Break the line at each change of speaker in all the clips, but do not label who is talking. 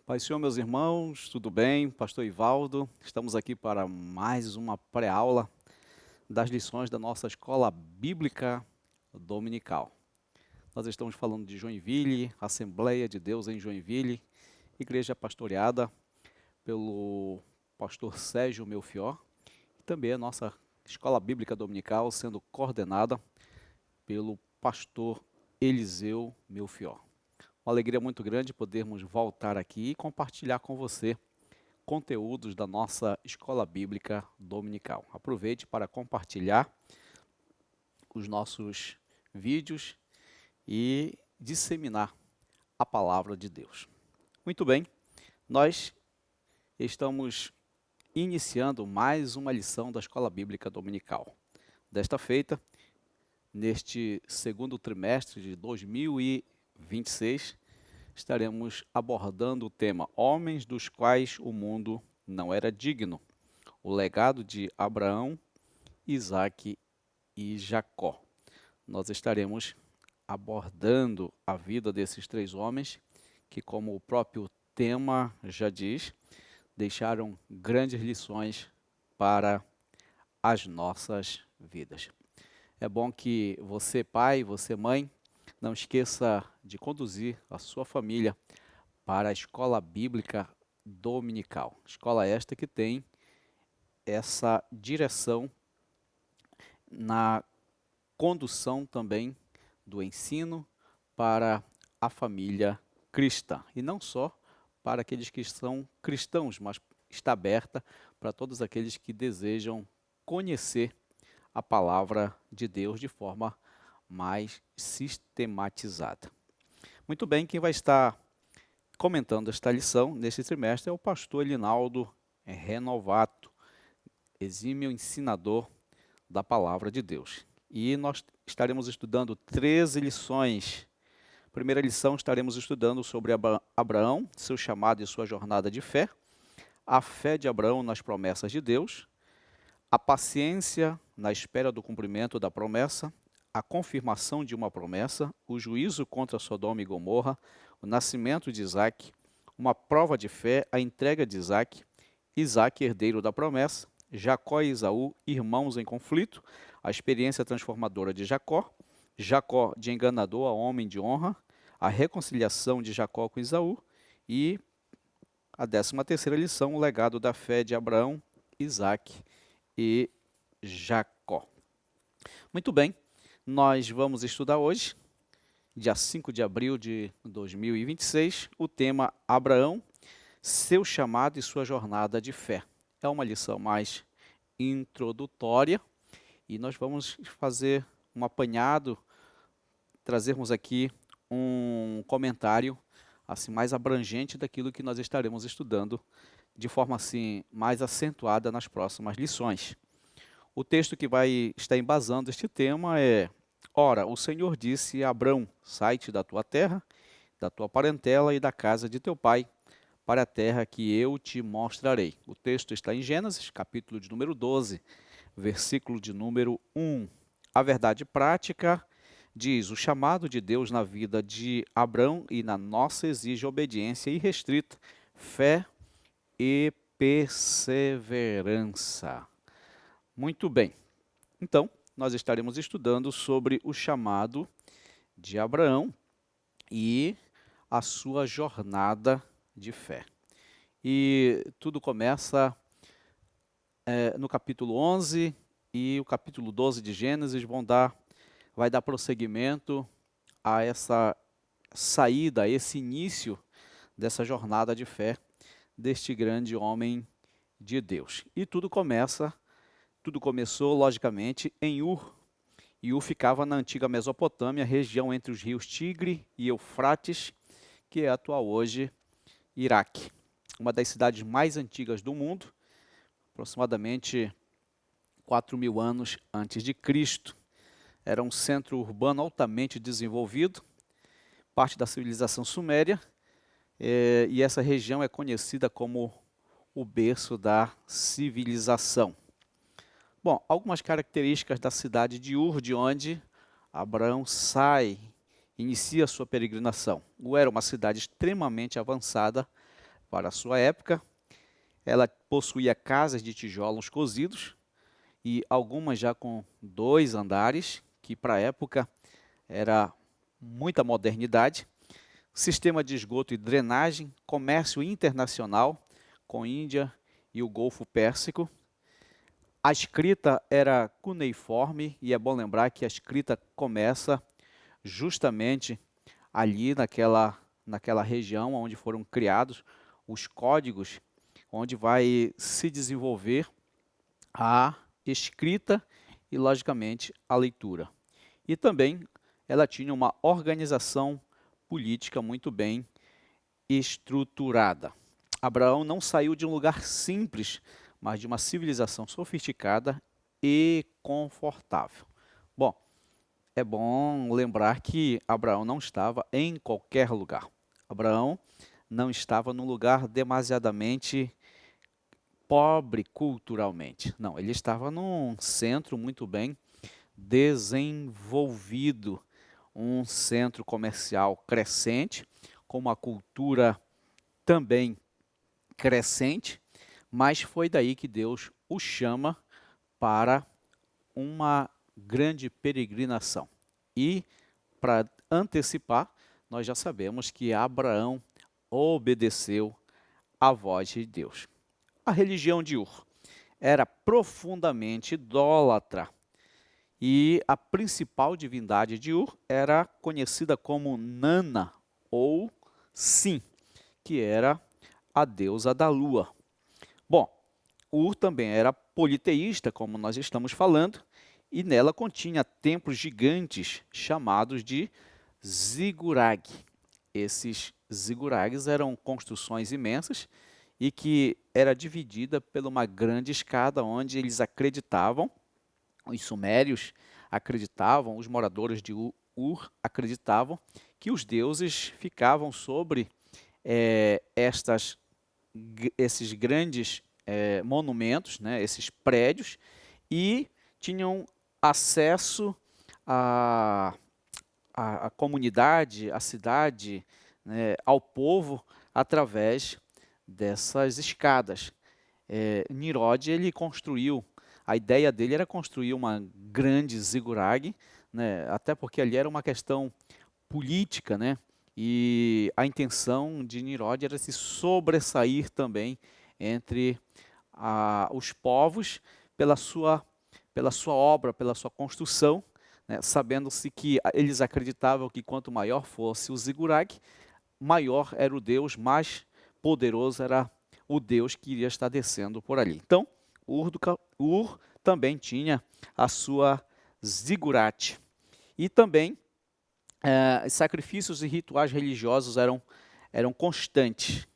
Pai, Senhor, meus irmãos, tudo bem? Pastor Ivaldo, estamos aqui para mais uma pré-aula das lições da nossa escola bíblica dominical. Nós estamos falando de Joinville, Assembleia de Deus em Joinville, igreja pastoreada pelo pastor Sérgio Melfior, e também a nossa escola bíblica dominical sendo coordenada pelo pastor Eliseu Melfior. Uma alegria muito grande podermos voltar aqui e compartilhar com você conteúdos da nossa escola bíblica dominical. Aproveite para compartilhar os nossos vídeos e disseminar a palavra de Deus. Muito bem, nós estamos iniciando mais uma lição da escola bíblica dominical. Desta feita, neste segundo trimestre de 2026, estaremos abordando o tema Homens dos quais o mundo não era digno, o legado de Abraão, Isaque e Jacó. Nós estaremos abordando a vida desses três homens que, como o próprio tema já diz, deixaram grandes lições para as nossas vidas. É bom que você, pai, você, mãe, não esqueça de conduzir a sua família para a escola bíblica dominical. Escola esta que tem essa direção na condução também do ensino para a família cristã. E não só para aqueles que são cristãos, mas está aberta para todos aqueles que desejam conhecer a palavra de Deus de forma mais sistematizada. Muito bem, quem vai estar comentando esta lição neste trimestre é o pastor Elinaldo Renovato, exímio ensinador da palavra de Deus. E nós estaremos estudando 13 lições. Primeira lição, estaremos estudando sobre Abraão, seu chamado e sua jornada de fé, a fé de Abraão nas promessas de Deus, a paciência na espera do cumprimento da promessa, a confirmação de uma promessa, o juízo contra Sodoma e Gomorra, o nascimento de Isaque, uma prova de fé, a entrega de Isaque, Isaque herdeiro da promessa, Jacó e Esaú, irmãos em conflito, a experiência transformadora de Jacó, Jacó de enganador a homem de honra, a reconciliação de Jacó com Esaú e a 13ª lição, o legado da fé de Abraão, Isaque e Jacó. Muito bem, nós vamos estudar hoje, dia 5 de abril de 2026, o tema Abraão, seu chamado e sua jornada de fé. É uma lição mais introdutória e nós vamos fazer um apanhado, trazermos aqui um comentário assim mais abrangente daquilo que nós estaremos estudando de forma assim mais acentuada nas próximas lições. O texto que vai estar embasando este tema é: Ora, o Senhor disse a Abrão, sai-te da tua terra, da tua parentela e da casa de teu pai, para a terra que eu te mostrarei. O texto está em Gênesis, capítulo de número 12, versículo de número 1. A verdade prática diz: o chamado de Deus na vida de Abrão e na nossa exige obediência irrestrita, fé e perseverança. Muito bem. Então, nós estaremos estudando sobre o chamado de Abraão e a sua jornada de fé. E tudo começa no capítulo 11 e o capítulo 12 de Gênesis vai dar prosseguimento a essa saída, a esse início dessa jornada de fé deste grande homem de Deus. E tudo começou, logicamente, em Ur. E Ur ficava na antiga Mesopotâmia, região entre os rios Tigre e Eufrates, que é atual hoje Iraque. Uma das cidades mais antigas do mundo, aproximadamente 4.000 anos antes de Cristo. Era um centro urbano altamente desenvolvido, parte da civilização suméria, e essa região é conhecida como o berço da civilização. Bom, algumas características da cidade de Ur, de onde Abraão inicia sua peregrinação. Ur era uma cidade extremamente avançada para a sua época. Ela possuía casas de tijolos cozidos e algumas já com 2 andares, que para a época era muita modernidade. Sistema de esgoto e drenagem, comércio internacional com Índia e o Golfo Pérsico. A escrita era cuneiforme, e é bom lembrar que a escrita começa justamente ali naquela região onde foram criados os códigos, onde vai se desenvolver a escrita e, logicamente, a leitura. E também ela tinha uma organização política muito bem estruturada. Abraão não saiu de um lugar simples, mas de uma civilização sofisticada e confortável. Bom, é bom lembrar que Abraão não estava em qualquer lugar. Abraão não estava num lugar demasiadamente pobre culturalmente. Não, ele estava num centro muito bem desenvolvido, um centro comercial crescente, com uma cultura também crescente, mas foi daí que Deus o chama para uma grande peregrinação. E, para antecipar, nós já sabemos que Abraão obedeceu à voz de Deus. A religião de Ur era profundamente idólatra, e a principal divindade de Ur era conhecida como Nana, ou Sim, que era a deusa da lua. Bom, Ur também era politeísta, como nós estamos falando, e nela continha templos gigantes chamados de zigurag. Esses zigurags eram construções imensas e que era dividida por uma grande escada onde eles acreditavam, os sumérios acreditavam, os moradores de Ur acreditavam que os deuses ficavam sobre esses grandes monumentos, né, esses prédios, e tinham acesso à comunidade, à cidade, né, ao povo, através dessas escadas. Nimrod, ele construiu, a ideia dele era construir uma grande zigurag, né, até porque ali era uma questão política, né, e a intenção de Nimrod era se sobressair também entre os povos pela sua obra, pela sua construção, né, sabendo-se que eles acreditavam que quanto maior fosse o zigurag, maior era o Deus, mais poderoso era o Deus que iria estar descendo por ali. Então, Ur também tinha a sua zigurate. E também sacrifícios e rituais religiosos eram constantes.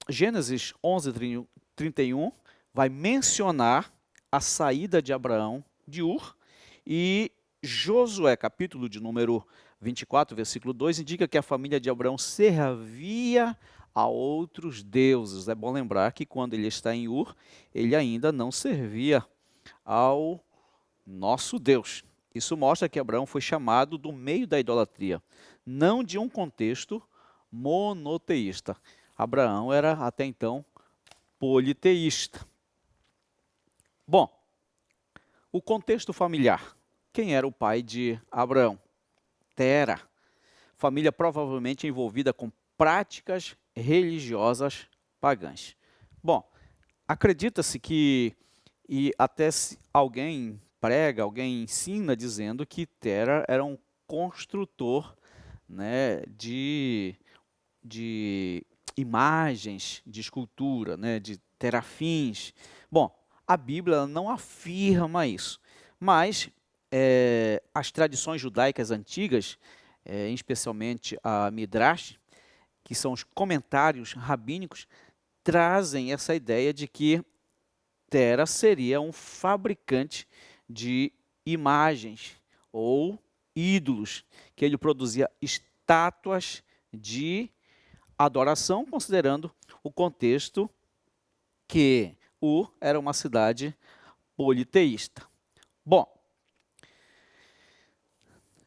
Gênesis 11:31 vai mencionar a saída de Abraão de Ur, e Josué, capítulo de número 24, versículo 2, indica que a família de Abraão servia a outros deuses. É bom lembrar que quando ele está em Ur, ele ainda não servia ao nosso Deus. Isso mostra que Abraão foi chamado do meio da idolatria, não de um contexto monoteísta. Abraão era até então politeísta. Bom, o contexto familiar. Quem era o pai de Abraão? Tera. Família provavelmente envolvida com práticas religiosas pagãs. Bom, acredita-se que, e até se alguém prega, alguém ensina dizendo que Tera era um construtor, né, de imagens, de escultura, né, de terafins. Bom, a Bíblia não afirma isso, mas as tradições judaicas antigas, especialmente a Midrash, que são os comentários rabínicos, trazem essa ideia de que Tera seria um fabricante de imagens ou ídolos, que ele produzia estátuas de adoração, considerando o contexto que Ur era uma cidade politeísta. Bom,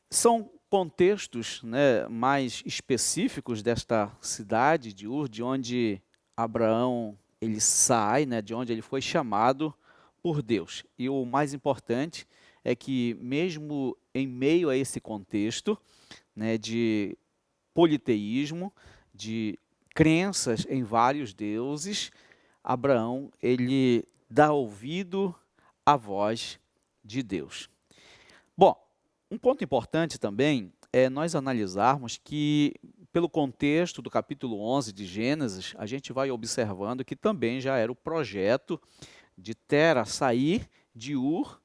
são contextos, né, mais específicos desta cidade de Ur, de onde Abraão ele sai, né, de onde ele foi chamado por Deus. E o mais importante é que mesmo em meio a esse contexto, né, de politeísmo, de crenças em vários deuses, Abraão ele dá ouvido à voz de Deus. Bom, um ponto importante também é nós analisarmos que, pelo contexto do capítulo 11 de Gênesis, a gente vai observando que também já era o projeto de Tera sair de Ur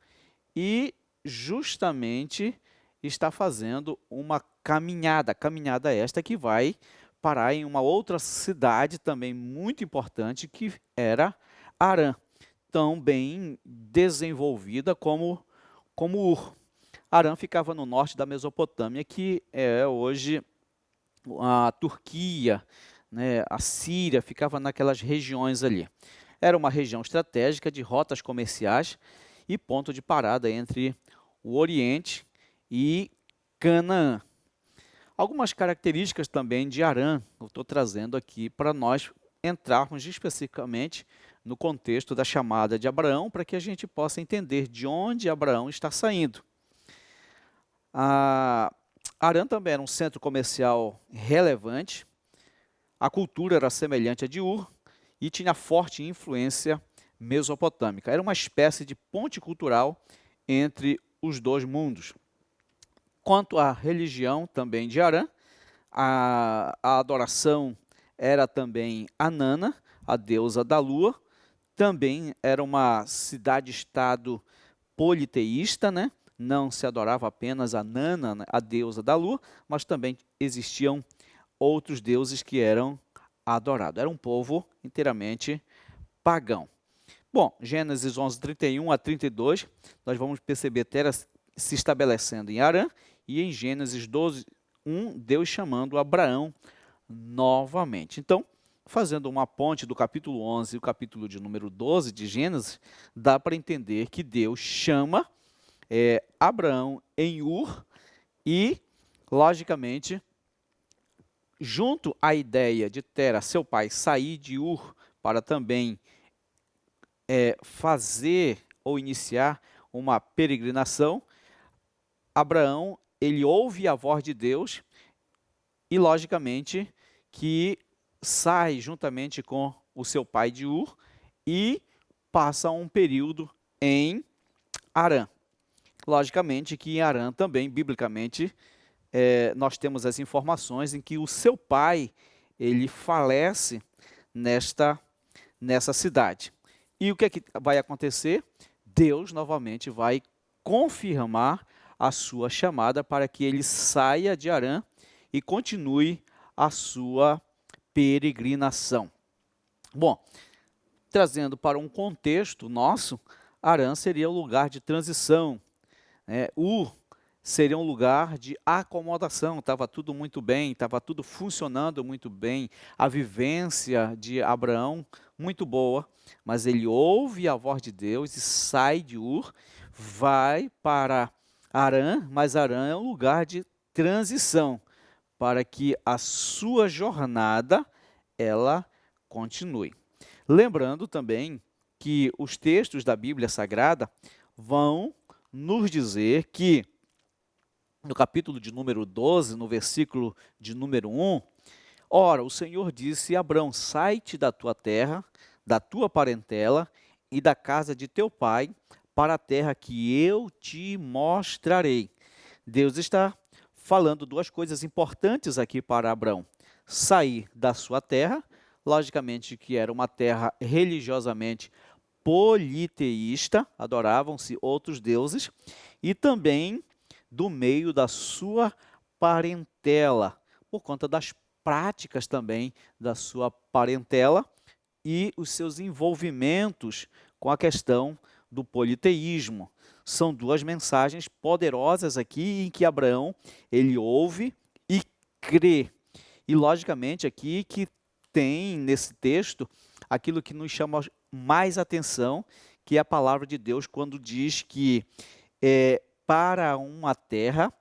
e justamente está fazendo uma caminhada esta que vai parar em uma outra cidade também muito importante, que era Harã, tão bem desenvolvida como Ur. Harã ficava no norte da Mesopotâmia, que é hoje a Turquia, né, a Síria, ficava naquelas regiões ali. Era uma região estratégica de rotas comerciais e ponto de parada entre o Oriente e Canaã. Algumas características também de Harã, eu estou trazendo aqui para nós entrarmos especificamente no contexto da chamada de Abraão, para que a gente possa entender de onde Abraão está saindo. Harã também era um centro comercial relevante, a cultura era semelhante à de Ur e tinha forte influência mesopotâmica. Era uma espécie de ponte cultural entre os dois mundos. Quanto à religião também de Harã, a adoração era também Anana, a deusa da lua. Também era uma cidade-estado politeísta, né? Não se adorava apenas a Nana, a deusa da lua, mas também existiam outros deuses que eram adorados. Era um povo inteiramente pagão. Bom, Gênesis 11, 31 a 32, nós vamos perceber Tera se estabelecendo em Harã, e em Gênesis 12, 1, Deus chamando Abraão novamente. Então, fazendo uma ponte do capítulo 11 e o capítulo de número 12 de Gênesis, dá para entender que Deus chama Abraão em Ur e, logicamente, junto à ideia de Tera, seu pai, sair de Ur para também fazer ou iniciar uma peregrinação, Abraão, ele ouve a voz de Deus e, logicamente, que sai juntamente com o seu pai de Ur e passa um período em Harã. Logicamente que em Harã também, biblicamente, nós temos as informações em que o seu pai, ele falece nessa cidade. E o que é que vai acontecer? Deus novamente vai confirmar a sua chamada para que ele saia de Harã e continue a sua peregrinação. Bom, trazendo para um contexto nosso, Harã seria o lugar de transição. Ur seria um lugar de acomodação, estava tudo muito bem, estava tudo funcionando muito bem, a vivência de Abraão muito boa, mas ele ouve a voz de Deus e sai de Ur, vai para Harã, mas Harã é um lugar de transição, para que a sua jornada, ela continue. Lembrando também que os textos da Bíblia Sagrada vão nos dizer que, no capítulo de número 12, no versículo de número 1, ora, o Senhor disse a Abrão, sai-te da tua terra, da tua parentela e da casa de teu pai, para a terra que eu te mostrarei. Deus está falando duas coisas importantes aqui para Abrão. Sair da sua terra, logicamente que era uma terra religiosamente politeísta, adoravam-se outros deuses, e também do meio da sua parentela, por conta das práticas também da sua parentela e os seus envolvimentos com a questão do politeísmo. São duas mensagens poderosas aqui em que Abraão, ele ouve e crê. E logicamente aqui que tem nesse texto aquilo que nos chama mais atenção, que é a palavra de Deus quando diz que para uma terra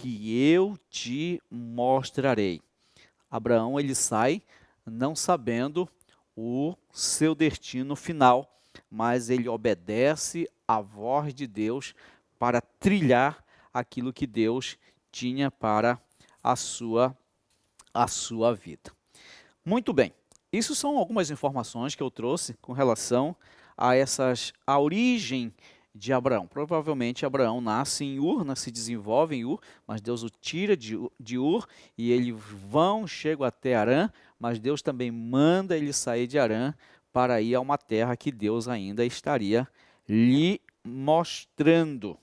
que eu te mostrarei. Abraão, ele sai não sabendo o seu destino final, mas ele obedece à voz de Deus para trilhar aquilo que Deus tinha para a sua vida. Muito bem, isso são algumas informações que eu trouxe com relação a origem de Abraão. Provavelmente Abraão nasce em Ur, se desenvolve em Ur, mas Deus o tira de Ur e eles chegam até Harã, mas Deus também manda ele sair de Harã para ir a uma terra que Deus ainda estaria lhe mostrando.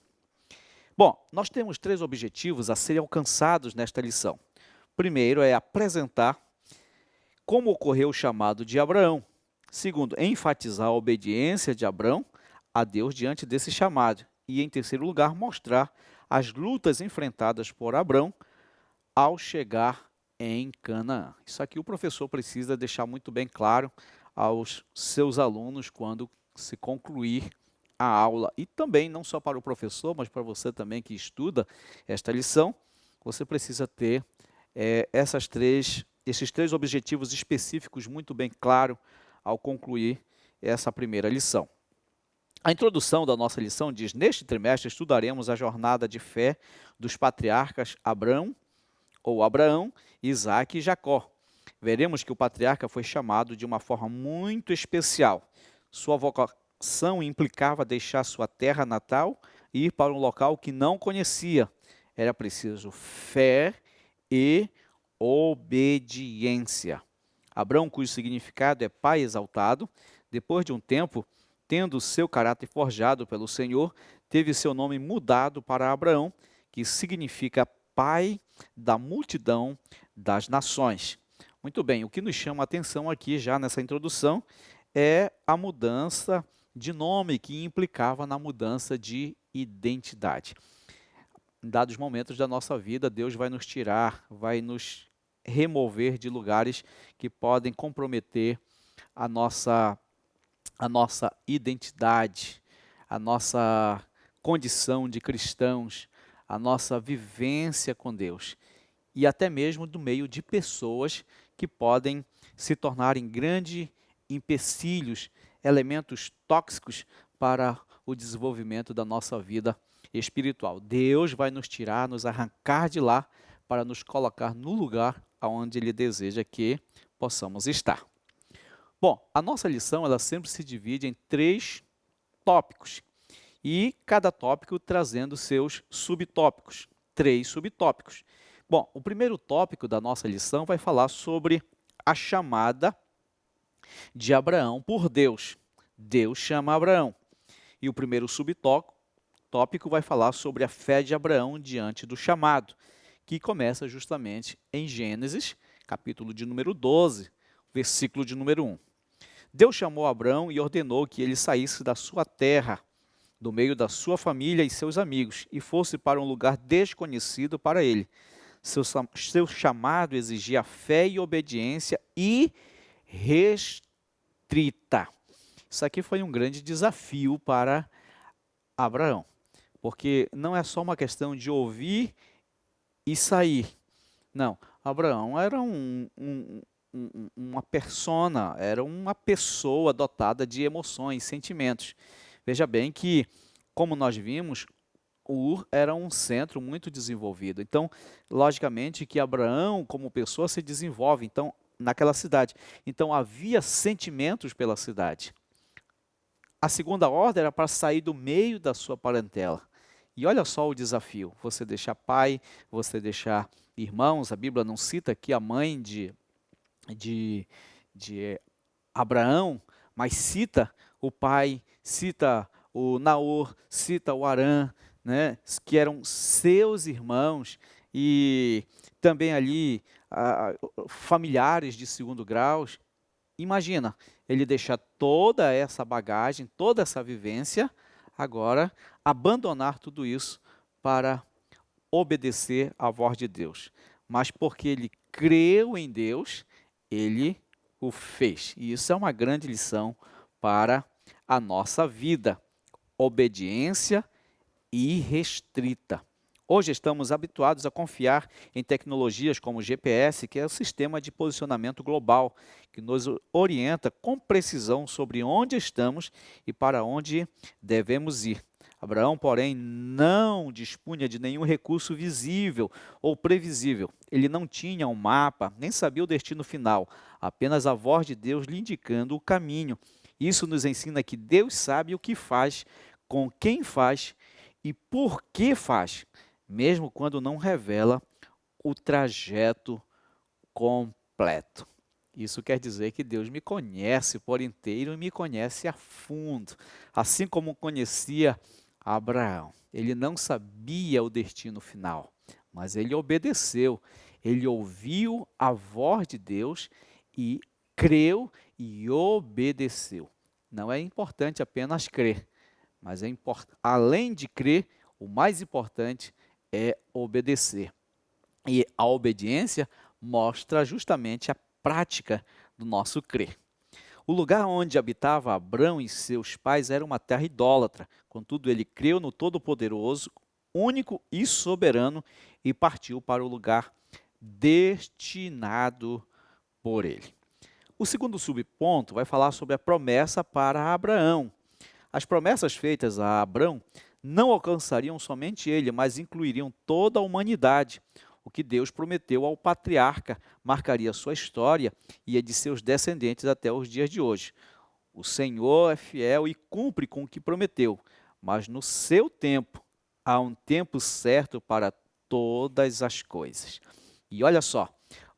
Bom, nós temos 3 objetivos a serem alcançados nesta lição. Primeiro é apresentar como ocorreu o chamado de Abraão. Segundo, enfatizar a obediência de Abraão a Deus diante desse chamado. E, em terceiro lugar, mostrar as lutas enfrentadas por Abraão ao chegar em Canaã. Isso aqui o professor precisa deixar muito bem claro aos seus alunos quando se concluir a aula. E também, não só para o professor, mas para você também que estuda esta lição, você precisa ter esses 3 objetivos específicos muito bem claro ao concluir essa primeira lição. A introdução da nossa lição diz: neste trimestre estudaremos a jornada de fé dos patriarcas Abraão, Isaque e Jacó. Veremos que o patriarca foi chamado de uma forma muito especial. Sua vocação implicava deixar sua terra natal e ir para um local que não conhecia. Era preciso fé e obediência. Abraão, cujo significado é pai exaltado, depois de um tempo, tendo seu caráter forjado pelo Senhor, teve seu nome mudado para Abraão, que significa pai da multidão das nações. Muito bem, o que nos chama a atenção aqui já nessa introdução é a mudança de nome que implicava na mudança de identidade. Em dados momentos da nossa vida, Deus vai nos tirar, vai nos remover de lugares que podem comprometer a nossa identidade, a nossa condição de cristãos, a nossa vivência com Deus. E até mesmo do meio de pessoas que podem se tornarem grandes empecilhos, elementos tóxicos para o desenvolvimento da nossa vida espiritual. Deus vai nos tirar, nos arrancar de lá para nos colocar no lugar onde Ele deseja que possamos estar. Bom, a nossa lição ela sempre se divide em 3 tópicos e cada tópico trazendo seus subtópicos, 3 subtópicos. Bom, o primeiro tópico da nossa lição vai falar sobre a chamada de Abraão por Deus. Deus chama Abraão. E o primeiro subtópico vai falar sobre a fé de Abraão diante do chamado, que começa justamente em Gênesis, capítulo de número 12, versículo de número 1. Deus chamou Abraão e ordenou que ele saísse da sua terra, do meio da sua família e seus amigos, e fosse para um lugar desconhecido para ele. Seu chamado exigia fé e obediência irrestrita. Isso aqui foi um grande desafio para Abraão, porque não é só uma questão de ouvir e sair. Não, Abraão era uma persona, era uma pessoa dotada de emoções, sentimentos. Veja bem que, como nós vimos, Ur era um centro muito desenvolvido. Então, logicamente que Abraão, como pessoa, se desenvolve naquela cidade. Então, havia sentimentos pela cidade. A segunda ordem era para sair do meio da sua parentela. E olha só o desafio, você deixar pai, você deixar irmãos. A Bíblia não cita aqui a mãe de Abraão, mas cita o pai, cita o Naor, cita o Harã, né, que eram seus irmãos, e também ali familiares de segundo grau. Imagina, ele deixar toda essa bagagem, toda essa vivência, agora abandonar tudo isso para obedecer à voz de Deus. Mas porque ele creu em Deus, ele o fez. E isso é uma grande lição para a nossa vida. Obediência irrestrita. Hoje estamos habituados a confiar em tecnologias como o GPS, que é o sistema de posicionamento global, que nos orienta com precisão sobre onde estamos e para onde devemos ir. Abraão, porém, não dispunha de nenhum recurso visível ou previsível. Ele não tinha um mapa, nem sabia o destino final, apenas a voz de Deus lhe indicando o caminho. Isso nos ensina que Deus sabe o que faz, com quem faz e por que faz, mesmo quando não revela o trajeto completo. Isso quer dizer que Deus me conhece por inteiro e me conhece a fundo, assim como conhecia Abraão. Ele não sabia o destino final, mas ele obedeceu. Ele ouviu a voz de Deus e creu e obedeceu. Não é importante apenas crer, mas além de crer, o mais importante é obedecer. E a obediência mostra justamente a prática do nosso crer. O lugar onde habitava Abrão e seus pais era uma terra idólatra. Contudo, ele creu no Todo-Poderoso, único e soberano, e partiu para o lugar destinado por ele. O segundo subponto vai falar sobre a promessa para Abraão. As promessas feitas a Abrão não alcançariam somente ele, mas incluiriam toda a humanidade. O que Deus prometeu ao patriarca marcaria sua história e a de seus descendentes até os dias de hoje. O Senhor é fiel e cumpre com o que prometeu, mas no seu tempo, há um tempo certo para todas as coisas. E olha só,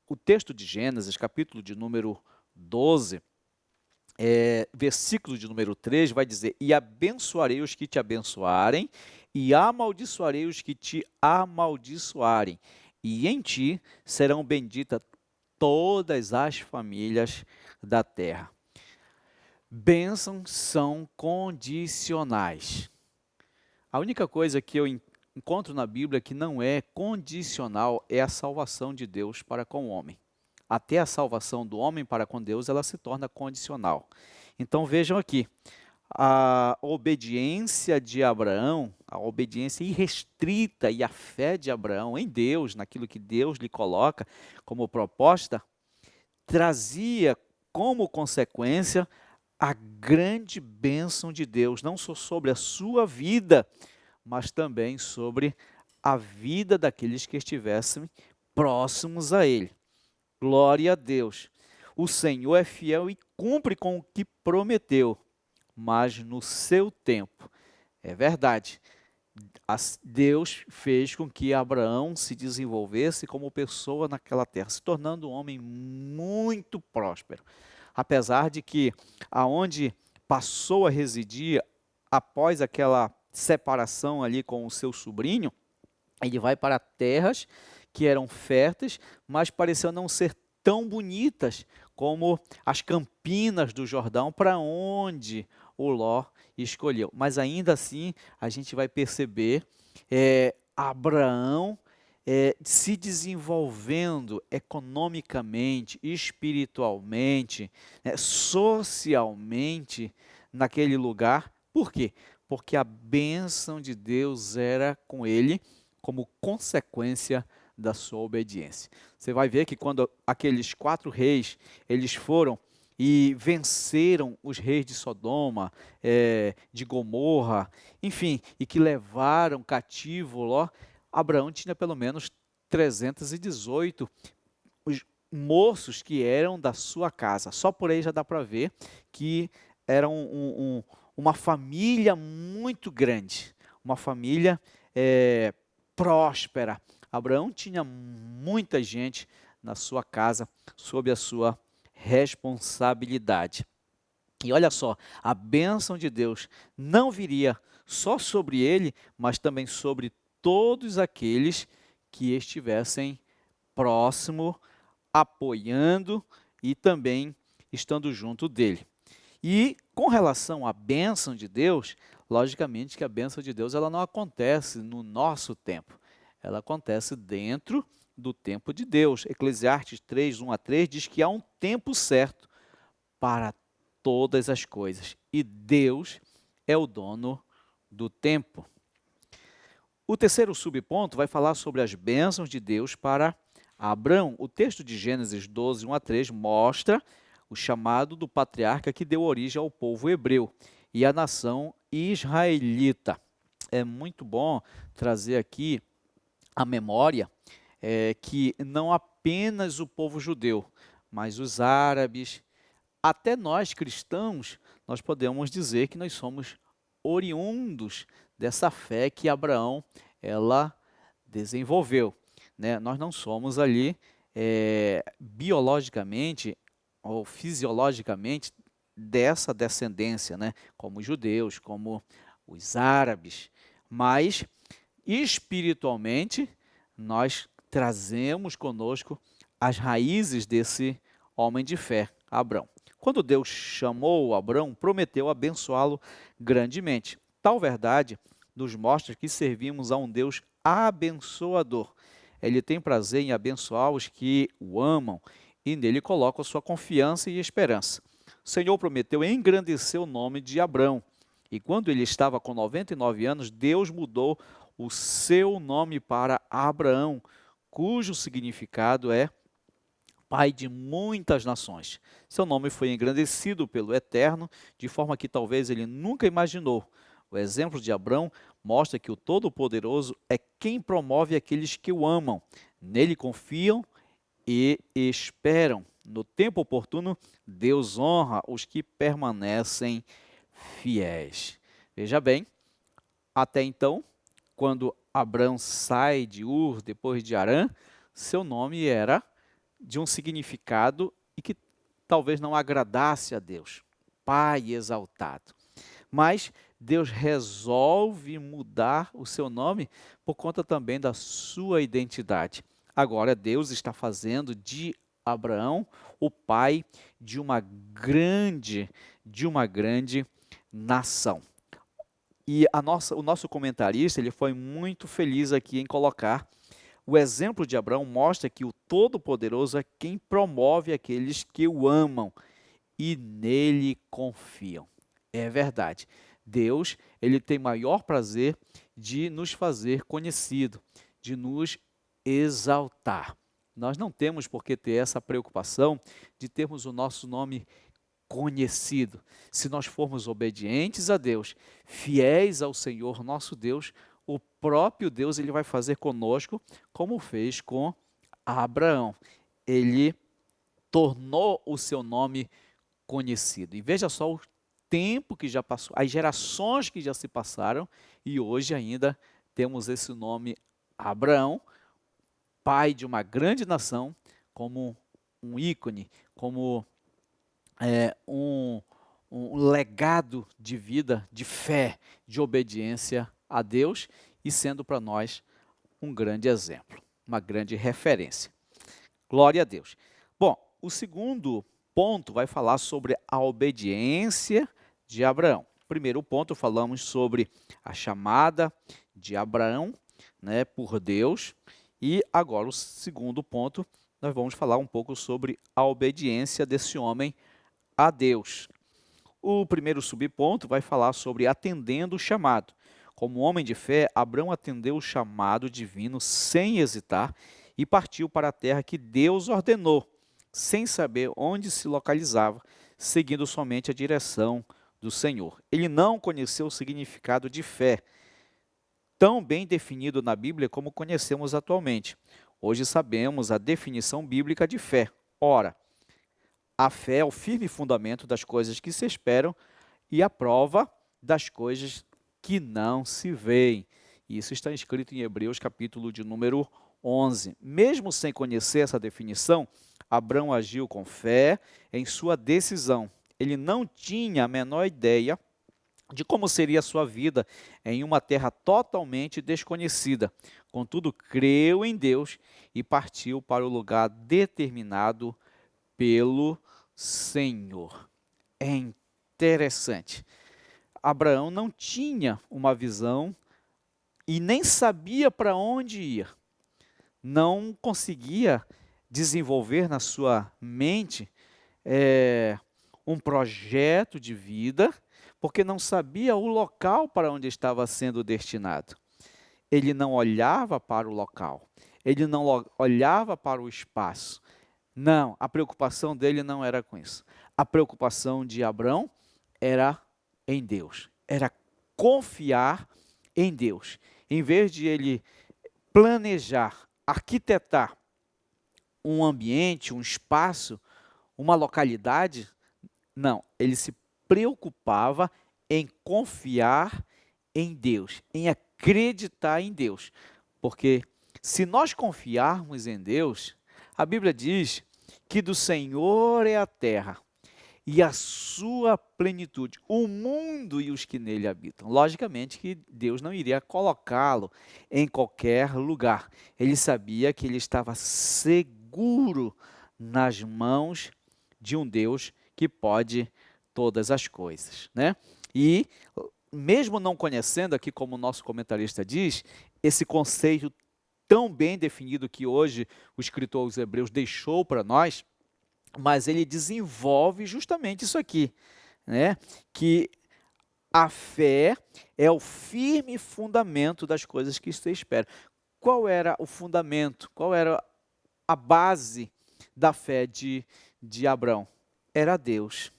o texto de Gênesis, capítulo de número 12, versículo de número 3 vai dizer: e abençoarei os que te abençoarem, e amaldiçoarei os que te amaldiçoarem, e em ti serão benditas todas as famílias da terra. Bênçãos são condicionais. A única coisa que eu encontro na Bíblia que não é condicional é a salvação de Deus para com o homem. Até a salvação do homem para com Deus, ela se torna condicional. Então vejam aqui, a obediência de Abraão, a obediência irrestrita e a fé de Abraão em Deus, naquilo que Deus lhe coloca como proposta, trazia como consequência a grande bênção de Deus, não só sobre a sua vida, mas também sobre a vida daqueles que estivessem próximos a ele. Glória a Deus. O Senhor é fiel e cumpre com o que prometeu, mas no seu tempo. É verdade. Deus fez com que Abraão se desenvolvesse como pessoa naquela terra, se tornando um homem muito próspero. Apesar de que aonde passou a residir após aquela separação ali com o seu sobrinho, ele vai para terras que eram férteis, mas pareciam não ser tão bonitas como as campinas do Jordão, para onde o Ló escolheu. Mas ainda assim, a gente vai perceber Abraão se desenvolvendo economicamente, espiritualmente, socialmente naquele lugar. Por quê? Porque a bênção de Deus era com ele como consequência da sua obediência. Você vai ver que quando aqueles 4 reis, eles foram e venceram os reis de Sodoma, de Gomorra, enfim, e que levaram cativo Ló, Abraão tinha pelo menos 318 os moços que eram da sua casa. Só por aí já dá para ver que era uma família muito grande, uma família próspera. Abraão tinha muita gente na sua casa, sob a sua responsabilidade. E olha só, a bênção de Deus não viria só sobre ele, mas também sobre todos aqueles que estivessem próximo, apoiando e também estando junto dele. E com relação à bênção de Deus, logicamente que a bênção de Deus ela não acontece no nosso tempo, ela acontece dentro do tempo de Deus. Eclesiastes 3, 1 a 3 diz que há um tempo certo para todas as coisas e Deus é o dono do tempo. O terceiro subponto vai falar sobre as bênçãos de Deus para Abrão. O texto de Gênesis 12, 1 a 3 mostra o chamado do patriarca que deu origem ao povo hebreu e à nação israelita. É muito bom trazer aqui a memória que não apenas o povo judeu, mas os árabes, até nós cristãos, nós podemos dizer que nós somos oriundos dessa fé que Abraão ela desenvolveu, né? Nós não somos ali biologicamente ou fisiologicamente dessa descendência, né? Como os judeus, como os árabes, mas espiritualmente nós trazemos conosco as raízes desse homem de fé, Abrão. Quando Deus chamou Abrão, prometeu abençoá-lo grandemente. Tal verdade nos mostra que servimos a um Deus abençoador. Ele tem prazer em abençoar os que o amam e nele coloca a sua confiança e esperança. O Senhor prometeu engrandecer o nome de Abrão. E quando ele estava com 99 anos, Deus mudou o seu nome para Abraão, cujo significado é pai de muitas nações. Seu nome foi engrandecido pelo Eterno, de forma que talvez ele nunca imaginou. O exemplo de Abrão mostra que o Todo-Poderoso é quem promove aqueles que o amam, nele confiam e esperam. No tempo oportuno, Deus honra os que permanecem fiéis. Veja bem, até então, quando Abrão sai de Ur, depois de Harã, seu nome era de um significado e que talvez não agradasse a Deus, Pai exaltado. Mas Deus resolve mudar o seu nome por conta também da sua identidade. Agora Deus está fazendo de Abraão o pai de uma grande nação. E o nosso comentarista ele foi muito feliz aqui em colocar o exemplo de Abraão mostra que o Todo-Poderoso é quem promove aqueles que o amam e nele confiam. É verdade. Deus, ele tem maior prazer de nos fazer conhecido, de nos exaltar. Nós não temos por que ter essa preocupação de termos o nosso nome conhecido. Se nós formos obedientes a Deus, fiéis ao Senhor nosso Deus, o próprio Deus ele vai fazer conosco como fez com Abraão. Ele tornou o seu nome conhecido. E veja só o tempo que já passou, as gerações que já se passaram e hoje ainda temos esse nome Abraão, pai de uma grande nação, como um ícone, como um legado de vida, de fé, de obediência a Deus e sendo para nós um grande exemplo, uma grande referência. Glória a Deus. Bom, o segundo ponto vai falar sobre a obediência de Abraão. Primeiro ponto, falamos sobre a chamada de Abraão, né, por Deus. E agora o segundo ponto, nós vamos falar um pouco sobre a obediência desse homem a Deus. O primeiro subponto vai falar sobre atendendo o chamado. Como homem de fé, Abraão atendeu o chamado divino sem hesitar e partiu para a terra que Deus ordenou, sem saber onde se localizava, seguindo somente a direção do Senhor. Ele não conheceu o significado de fé, tão bem definido na Bíblia como conhecemos atualmente. Hoje sabemos a definição bíblica de fé. Ora, a fé é o firme fundamento das coisas que se esperam e a prova das coisas que não se veem. Isso está escrito em Hebreus, capítulo de número 11. Mesmo sem conhecer essa definição, Abraão agiu com fé em sua decisão. Ele não tinha a menor ideia de como seria a sua vida em uma terra totalmente desconhecida. Contudo, creu em Deus e partiu para o lugar determinado pelo Senhor. É interessante. Abraão não tinha uma visão e nem sabia para onde ir. Não conseguia desenvolver na sua mente um projeto de vida, porque não sabia o local para onde estava sendo destinado. ele não olhava para o local, ele não olhava para o espaço. Não, a preocupação dele não era com isso. A preocupação de Abrão era em Deus, era confiar em Deus. Em vez de ele planejar, arquitetar um ambiente, um espaço, uma localidade, não, ele se preocupava em confiar em Deus, em acreditar em Deus. Porque se nós confiarmos em Deus, a Bíblia diz que do Senhor é a terra e a sua plenitude, o mundo e os que nele habitam. Logicamente que Deus não iria colocá-lo em qualquer lugar. Ele sabia que ele estava seguro nas mãos de um Deus que pode todas as coisas, né? E mesmo não conhecendo aqui, como o nosso comentarista diz, esse conceito tão bem definido que hoje o escritor aos Hebreus deixou para nós, mas ele desenvolve justamente isso aqui, né? Que a fé é o firme fundamento das coisas que se espera. Qual era o fundamento? Qual era a base da fé de Abrão? Era Deus.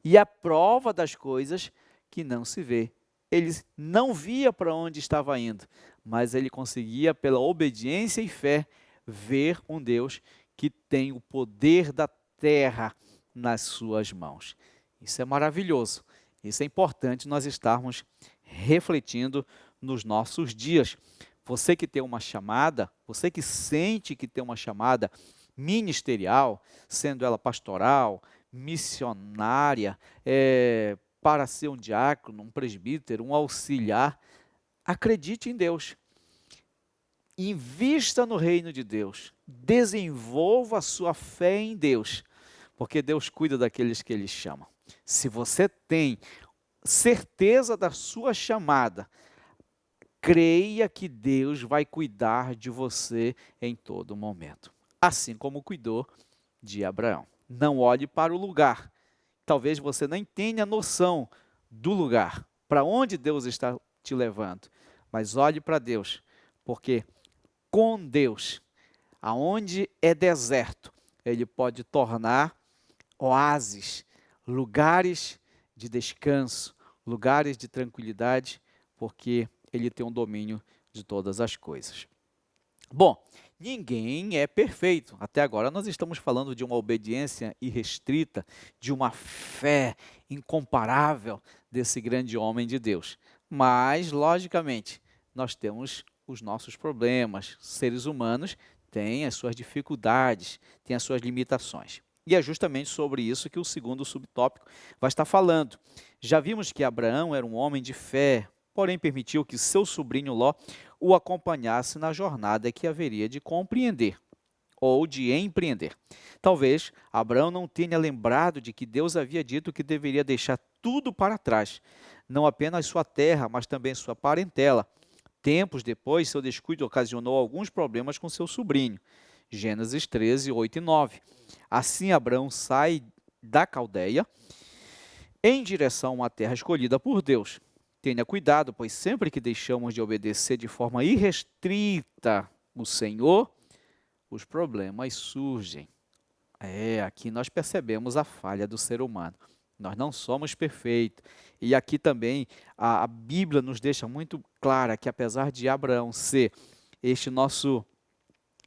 E a prova das coisas que não se vê. Ele não via para onde estava indo, mas ele conseguia, pela obediência e fé, ver um Deus que tem o poder da terra nas suas mãos. Isso é maravilhoso. Isso é importante nós estarmos refletindo nos nossos dias. Você que tem uma chamada, você que sente que tem uma chamada ministerial, sendo ela pastoral, missionária, para ser um diácono, um presbítero, um auxiliar, acredite em Deus. Invista no reino de Deus. Desenvolva a sua fé em Deus, porque Deus cuida daqueles que Ele chama. Se você tem certeza da sua chamada, creia que Deus vai cuidar de você em todo momento, assim como cuidou de Abraão. Não olhe para o lugar. Talvez você nem tenha noção do lugar, para onde Deus está te levando, mas olhe para Deus, porque com Deus, aonde é deserto, Ele pode tornar oásis, lugares de descanso, lugares de tranquilidade, porque Ele tem um domínio de todas as coisas. Bom, ninguém é perfeito. Até agora nós estamos falando de uma obediência irrestrita, de uma fé incomparável desse grande homem de Deus. Mas, logicamente, nós temos os nossos problemas. Seres humanos têm as suas dificuldades, têm as suas limitações. E é justamente sobre isso que o segundo subtópico vai estar falando. Já vimos que Abraão era um homem de fé, porém permitiu que seu sobrinho Ló o acompanhasse na jornada que haveria de compreender ou de empreender. Talvez Abraão não tenha lembrado de que Deus havia dito que deveria deixar tudo para trás, não apenas sua terra, mas também sua parentela. Tempos depois, seu descuido ocasionou alguns problemas com seu sobrinho. Gênesis 13, 8 e 9. Assim, Abraão sai da Caldeia em direção a uma terra escolhida por Deus. Tenha cuidado, pois sempre que deixamos de obedecer de forma irrestrita o Senhor, os problemas surgem. Aqui nós percebemos a falha do ser humano. Nós não somos perfeitos. E aqui também a Bíblia nos deixa muito clara que apesar de Abraão ser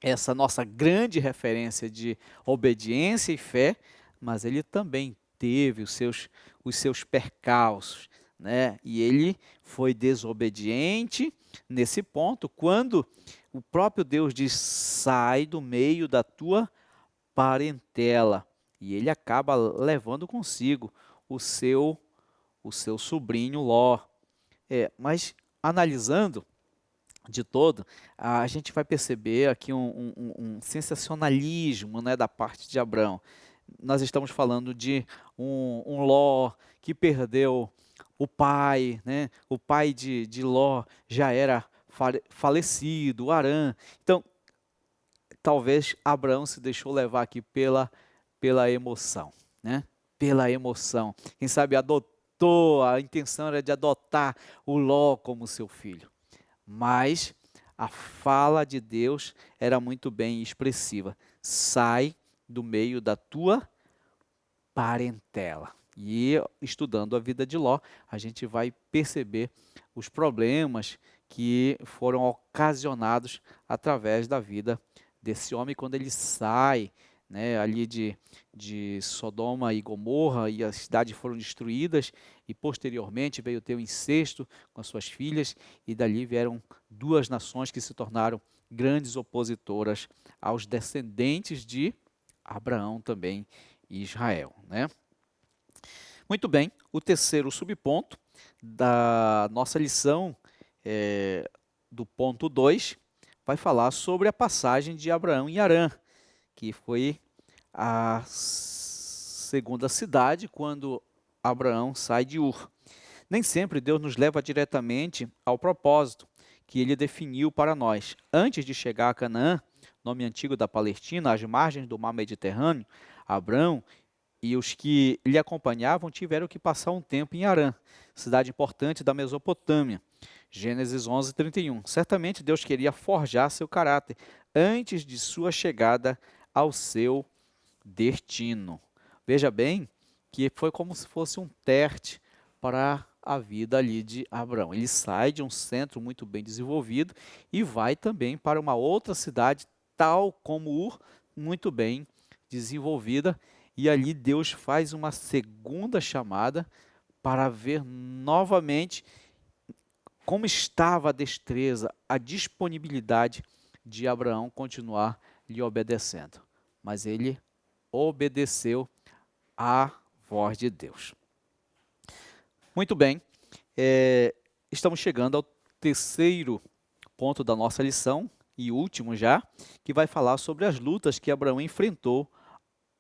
essa nossa grande referência de obediência e fé, mas ele também teve os seus percalços, né? E ele foi desobediente nesse ponto, quando o próprio Deus diz: sai do meio da tua parentela. E ele acaba levando consigo o seu sobrinho Ló. Mas analisando de todo, a gente vai perceber aqui um sensacionalismo, né, da parte de Abraão. Nós estamos falando de um Ló que perdeu o pai, né? O pai de Ló já era falecido, Harã. Então, talvez Abraão se deixou levar aqui pela emoção, né? Pela emoção. Quem sabe a intenção era de adotar o Ló como seu filho. Mas A fala de Deus era muito bem expressiva. Sai do meio da tua parentela. E estudando a vida de Ló, a gente vai perceber os problemas que foram ocasionados através da vida desse homem quando ele sai, né, ali de Sodoma e Gomorra, e as cidades foram destruídas, e posteriormente veio ter o incesto com as suas filhas, e dali vieram duas nações que se tornaram grandes opositoras aos descendentes de Abraão também e Israel, né? Muito bem, o terceiro subponto da nossa lição, do ponto 2, vai falar sobre a passagem de Abraão em Harã, que foi a segunda cidade quando Abraão sai de Ur. Nem sempre Deus nos leva diretamente ao propósito que ele definiu para nós. Antes de chegar a Canaã, nome antigo da Palestina, às margens do mar Mediterrâneo, Abraão e os que lhe acompanhavam tiveram que passar um tempo em Harã, cidade importante da Mesopotâmia. Gênesis 11:31. Certamente Deus queria forjar seu caráter antes de sua chegada ao seu destino. Veja bem que foi como se fosse um teste para a vida ali de Abraão. Ele sai de um centro muito bem desenvolvido e vai também para uma outra cidade, tal como Ur, muito bem desenvolvida, e ali Deus faz uma segunda chamada para ver novamente como estava a destreza, a disponibilidade de Abraão continuar lhe obedecendo. Mas ele obedeceu à voz de Deus. Muito bem, estamos chegando ao terceiro ponto da nossa lição, e último já, que vai falar sobre as lutas que Abraão enfrentou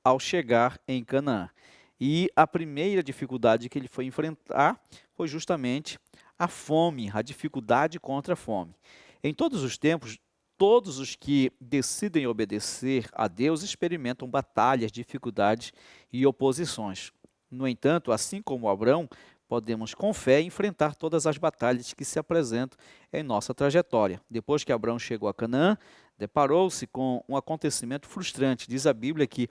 ao chegar em Canaã. E a primeira dificuldade que ele foi enfrentar foi justamente a fome, a dificuldade contra a fome. Em todos os tempos, todos os que decidem obedecer a Deus experimentam batalhas, dificuldades e oposições. No entanto, assim como Abraão, podemos com fé enfrentar todas as batalhas que se apresentam em nossa trajetória. Depois que Abraão chegou a Canaã, deparou-se com um acontecimento frustrante. Diz a Bíblia que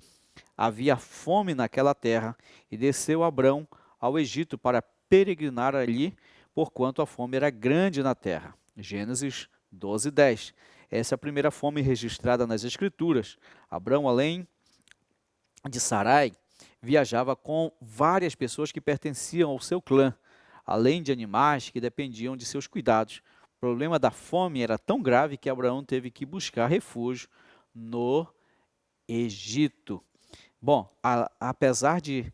havia fome naquela terra e desceu Abrão ao Egito para peregrinar ali, porquanto a fome era grande na terra. Gênesis 12:10. Essa é a primeira fome registrada nas Escrituras. Abrão, além de Sarai, viajava com várias pessoas que pertenciam ao seu clã, além de animais que dependiam de seus cuidados. O problema da fome era tão grave que Abraão teve que buscar refúgio no Egito. Bom, apesar de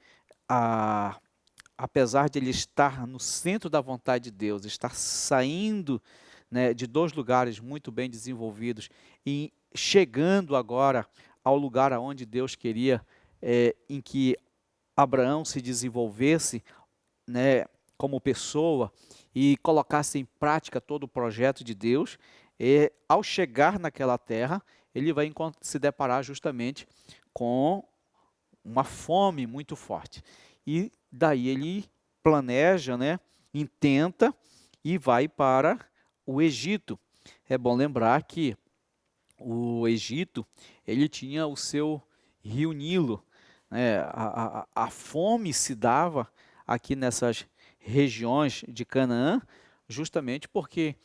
ele estar no centro da vontade de Deus, estar saindo, né, de dois lugares muito bem desenvolvidos e chegando agora ao lugar aonde Deus queria, em que Abraão se desenvolvesse, né, como pessoa e colocasse em prática todo o projeto de Deus, ao chegar naquela terra, ele vai se deparar justamente com uma fome muito forte. E daí ele planeja, né, intenta e vai para o Egito. É bom lembrar que o Egito, ele tinha o seu rio Nilo, né? A fome se dava aqui nessas regiões de Canaã, justamente porque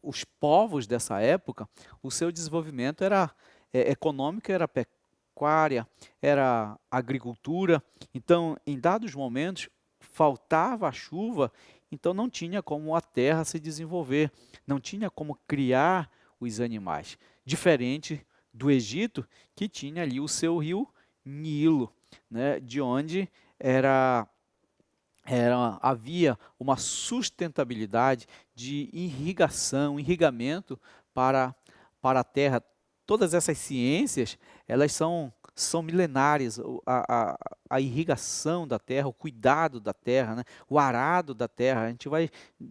os povos dessa época, o seu desenvolvimento era econômico, era pecuária, era agricultura. Então, em dados momentos, faltava a chuva, então não tinha como a terra se desenvolver, não tinha como criar os animais. Diferente do Egito, que tinha ali o seu rio Nilo, né, de onde havia uma sustentabilidade de irrigamento para a terra. Todas essas ciências, elas são milenares. A irrigação da terra, o cuidado da terra, né? O arado da terra, a gente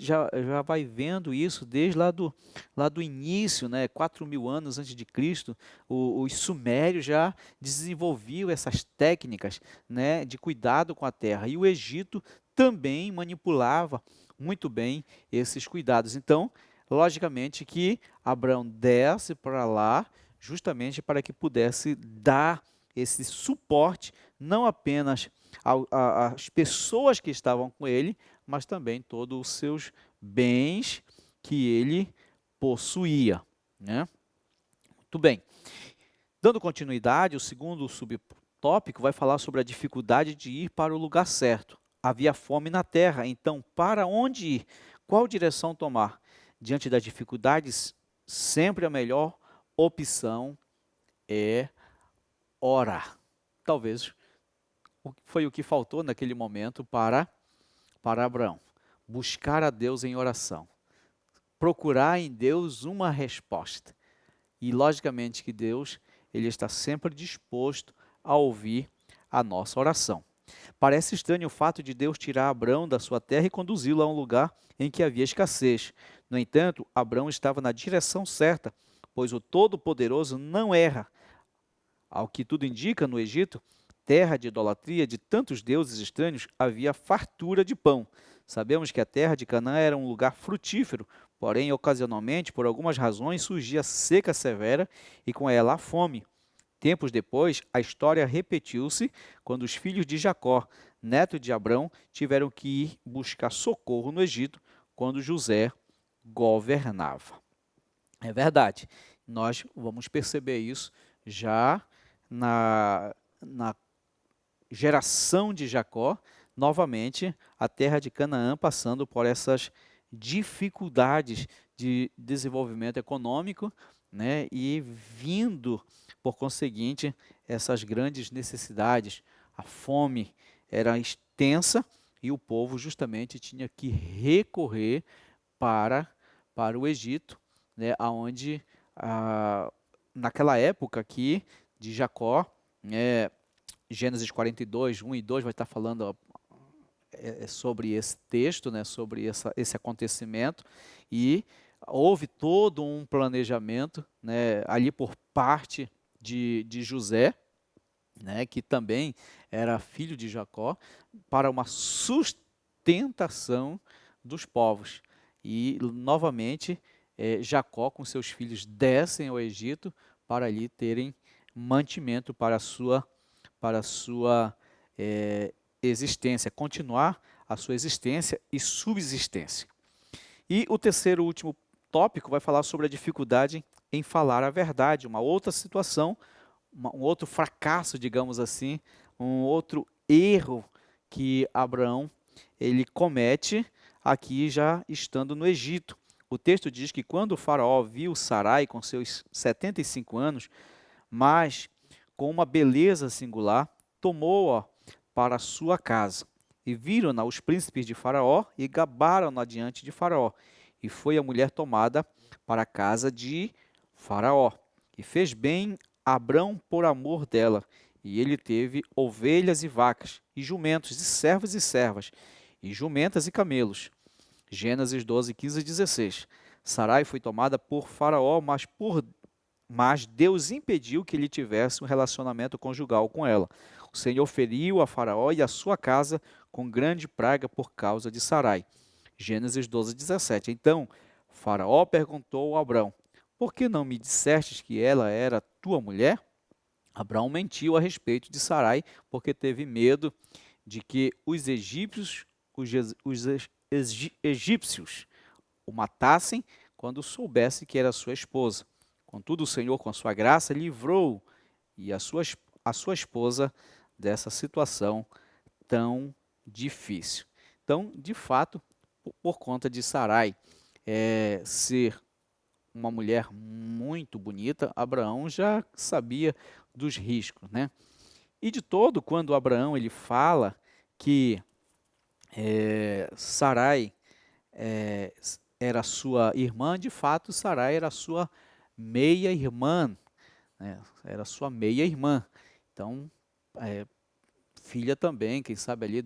já vai vendo isso desde lá do início, né? 4.000 anos antes de Cristo, os sumérios já desenvolviam essas técnicas, né, de cuidado com a terra. E o Egito também manipulava muito bem esses cuidados. Então, logicamente que Abraão desce para lá justamente para que pudesse dar esse suporte não apenas às pessoas que estavam com ele, mas também todos os seus bens que ele possuía, né? Muito bem. Dando continuidade, o segundo subtópico vai falar sobre a dificuldade de ir para o lugar certo. Havia fome na terra, então para onde ir? Qual direção tomar? Diante das dificuldades, sempre a melhor opção é orar. Talvez foi o que faltou naquele momento para Abraão. Buscar a Deus em oração. Procurar em Deus uma resposta. E logicamente que Deus, ele está sempre disposto a ouvir a nossa oração. Parece estranho o fato de Deus tirar Abrão da sua terra e conduzi-lo a um lugar em que havia escassez. No entanto, Abrão estava na direção certa, pois o Todo-Poderoso não erra. Ao que tudo indica, no Egito, terra de idolatria de tantos deuses estranhos, havia fartura de pão. Sabemos que a terra de Canaã era um lugar frutífero, porém, ocasionalmente, por algumas razões, surgia seca severa e com ela a fome. Tempos depois, a história repetiu-se quando os filhos de Jacó, neto de Abrão, tiveram que ir buscar socorro no Egito quando José governava. É verdade, nós vamos perceber isso já na geração de Jacó, novamente a terra de Canaã passando por essas dificuldades de desenvolvimento econômico, né, e vindo, por conseguinte, essas grandes necessidades. A fome era extensa e o povo justamente tinha que recorrer para o Egito, né, onde, naquela época aqui de Jacó, Gênesis 42, 1 e 2 vai estar falando sobre esse texto, né, sobre esse acontecimento, e houve todo um planejamento, né, ali por parte de José, né, que também era filho de Jacó, para uma sustentação dos povos. E, novamente, Jacó com seus filhos descem ao Egito para ali terem mantimento para a sua existência, continuar a sua existência e subsistência. E o terceiro e último tópico vai falar sobre a dificuldade em falar a verdade, uma outra situação, um outro fracasso, digamos assim, um outro erro que Abraão ele comete aqui já estando no Egito. O texto diz que quando o faraó viu Sarai com seus 75 anos, mas com uma beleza singular, tomou-a para a sua casa. E viram-na os príncipes de Faraó e gabaram-na diante de Faraó. E foi a mulher tomada para a casa de Faraó. E fez bem Abrão por amor dela. E ele teve ovelhas e vacas, e jumentos, e servos e servas, e jumentas e camelos. Gênesis 12, 15 e 16. Sarai foi tomada por Faraó, mas Deus impediu que ele tivesse um relacionamento conjugal com ela. O Senhor feriu a Faraó e a sua casa com grande praga por causa de Sarai. Gênesis 12, 17. Então, Faraó perguntou a Abrão: por que não me dissestes que ela era tua mulher? Abrão mentiu a respeito de Sarai, porque teve medo de que os egípcios o matassem quando soubesse que era sua esposa. Contudo, o Senhor, com sua graça, livrou e a sua esposa dessa situação tão difícil. Então, de fato, por conta de Sarai ser uma mulher muito bonita, Abraão já sabia dos riscos, né? E de todo, quando Abraão ele fala que Sarai era sua irmã, de fato Sarai era sua meia-irmã, né? Era sua meia-irmã. Então, filha também, quem sabe ali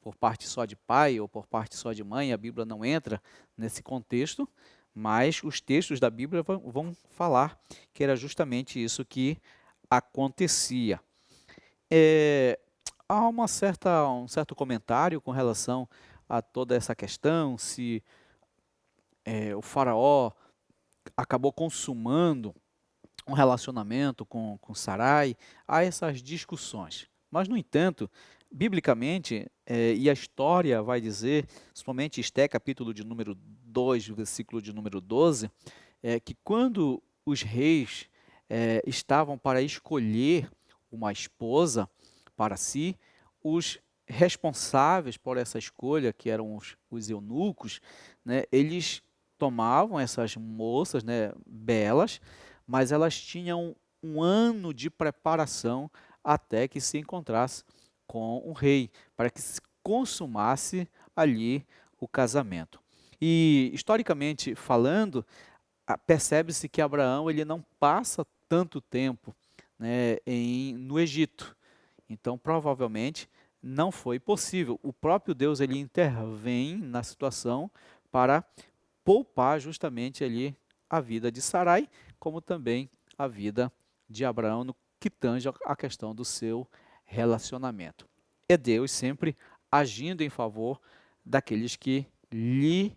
por parte só de pai ou por parte só de mãe, a Bíblia não entra nesse contexto, mas os textos da Bíblia vão falar que era justamente isso que acontecia. Há um certo comentário com relação a toda essa questão, se o faraó acabou consumando um relacionamento com Sarai, há essas discussões. Mas, no entanto, biblicamente, e a história vai dizer, principalmente Esté, capítulo de número 2, versículo de número 12, que quando os reis estavam para escolher uma esposa para si, os responsáveis por essa escolha, que eram os eunucos, né, eles tomavam essas moças, né, belas, mas elas tinham um ano de preparação até que se encontrasse com o rei, para que se consumasse ali o casamento. E historicamente falando, percebe-se que Abraão ele não passa tanto tempo, né, no Egito. Então, provavelmente, não foi possível. O próprio Deus ele intervém na situação para poupar justamente ali a vida de Sarai, como também a vida de Abraão no que tange a questão do seu relacionamento. É Deus sempre agindo em favor daqueles que lhe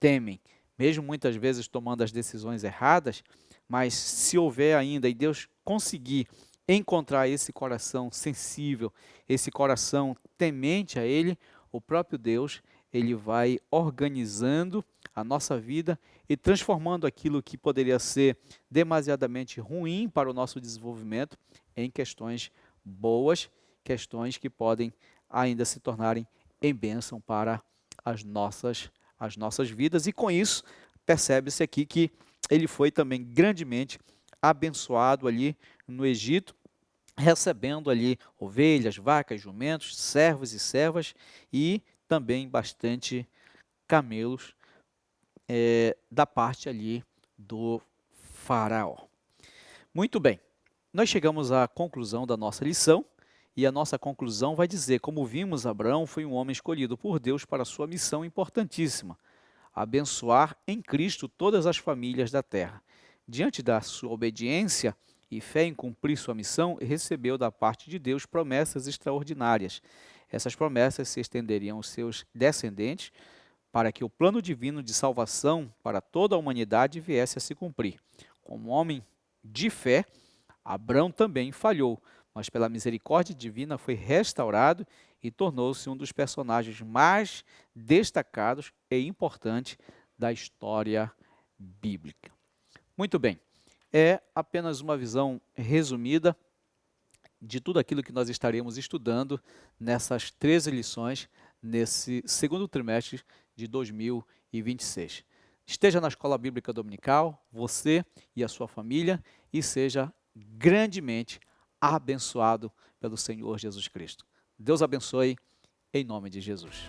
temem, mesmo muitas vezes tomando as decisões erradas, mas se houver ainda e Deus conseguir encontrar esse coração sensível, esse coração temente a Ele, o próprio Deus, Ele vai organizando a nossa vida e transformando aquilo que poderia ser demasiadamente ruim para o nosso desenvolvimento em questões boas, questões que podem ainda se tornarem em bênção para as nossas vidas, e com isso percebe-se aqui que ele foi também grandemente abençoado ali no Egito, recebendo ali ovelhas, vacas, jumentos, servos e servas e também bastante camelos da parte ali do faraó. Muito bem, nós chegamos à conclusão da nossa lição, e a nossa conclusão vai dizer: como vimos, Abraão foi um homem escolhido por Deus para a sua missão importantíssima, abençoar em Cristo todas as famílias da terra. Diante da sua obediência e fé em cumprir sua missão, recebeu da parte de Deus promessas extraordinárias. Essas promessas se estenderiam aos seus descendentes para que o plano divino de salvação para toda a humanidade viesse a se cumprir. Como homem de fé, Abrão também falhou, mas pela misericórdia divina foi restaurado e tornou-se um dos personagens mais destacados e importantes da história bíblica. Muito bem, é apenas uma visão resumida de tudo aquilo que nós estaremos estudando nessas 13 lições nesse segundo trimestre de 2026. Esteja na Escola Bíblica Dominical, você e a sua família, e seja grandemente abençoado pelo Senhor Jesus Cristo. Deus abençoe, em nome de Jesus.